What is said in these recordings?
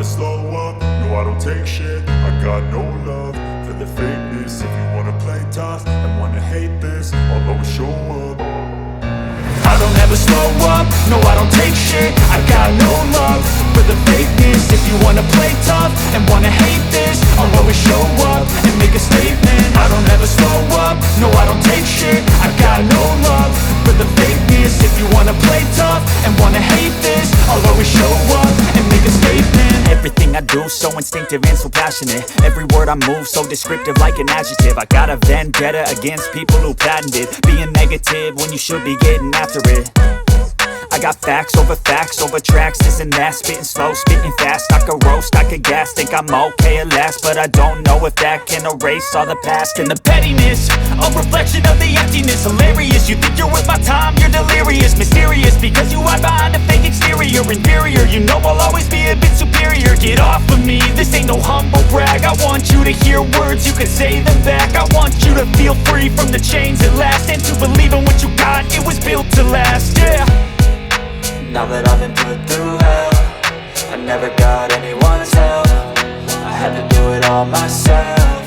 slow up, no I don't take shit. I got no love for the fakeness. If you wanna play tough and wanna hate this, I'll always show up. I don't ever slow up, no I don't take shit. I got no love for the fakeness. If you wanna play tough and wanna hate this, I'll always show up and make a statement. I don't ever slow up, no I don't take shit. I got no love for the fakeness. If you wanna play tough and wanna hate this, I'll always show up and make a statement. Everything I do so instinctive and so passionate. Every word I move so descriptive like an adjective. I got a vendetta against people who patented being negative when you should be getting after it. I got facts over tracks, this and that. Spitting slow, spitting fast. I could roast, I could gas. Think I'm okay at last, but I don't know if that can erase all the past. And the pettiness, a reflection of the emptiness. Hilarious, you think you're worth my time, you're delirious. Mysterious, because you hide behind a fake exterior. Inferior, you know I'll always be a bit superior. Get off of me, this ain't no humble brag. I want you to hear words, you can say them back. I want you to feel free from the chains at last, and to believe in what you got, it was built to last, yeah. Now that I've been put through hell, I never got anyone's help. I had to do it all myself.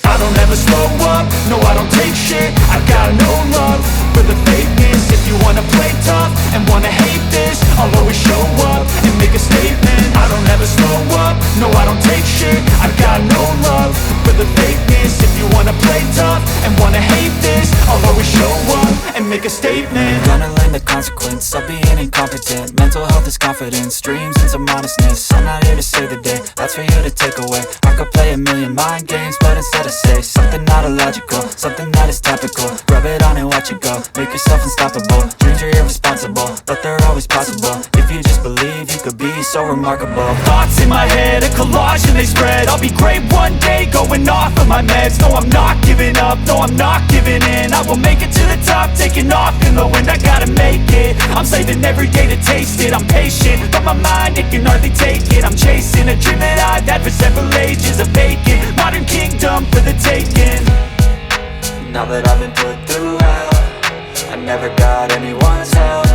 I don't ever slow up, no I don't take shit. I got no love for the fakeness. If you wanna play tough and wanna hate this, I'll always show up and make a statement. I don't ever slow up, no I don't take shit. I got no love for the fakeness. If you wanna play tough and wanna hate this, I'll always show up and make a statement. Gonna learn the consequence of being incompetent. Mental health is confidence, dreams and some honestness. I'm not here to save the day, that's for you to take away. I could play a million mind games, but instead I say something not illogical, something that is topical. Rub it on and watch it go, make yourself unstoppable. Dreams are irresponsible, but they're always possible. If you just believe, you could be so remarkable. Thoughts in my head, a collage and they spread. I'll be great one day, going off of my meds. No, I'm not giving up, no, I'm not giving in. I will make it to the top, taking off in the wind. I gotta make it, I'm saving every day to taste it. I'm patient, but my mind, it can hardly take it. I'm chasing a dream that I've had for several ages. A vacant, modern kingdom for the taking. Now that I've been put through hell, I never got anyone's help.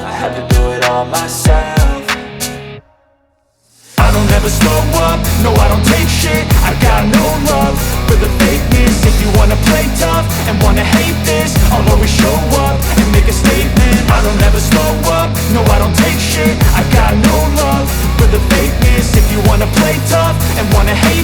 I had to do it all myself. I don't ever slow up, no I don't take shit. I got no love for the fakeness. If you wanna play tough and wanna hate this, I'll always show up and make a statement. I don't ever slow up, no I don't take shit. I got no love for the fakeness. If you wanna play tough and wanna hate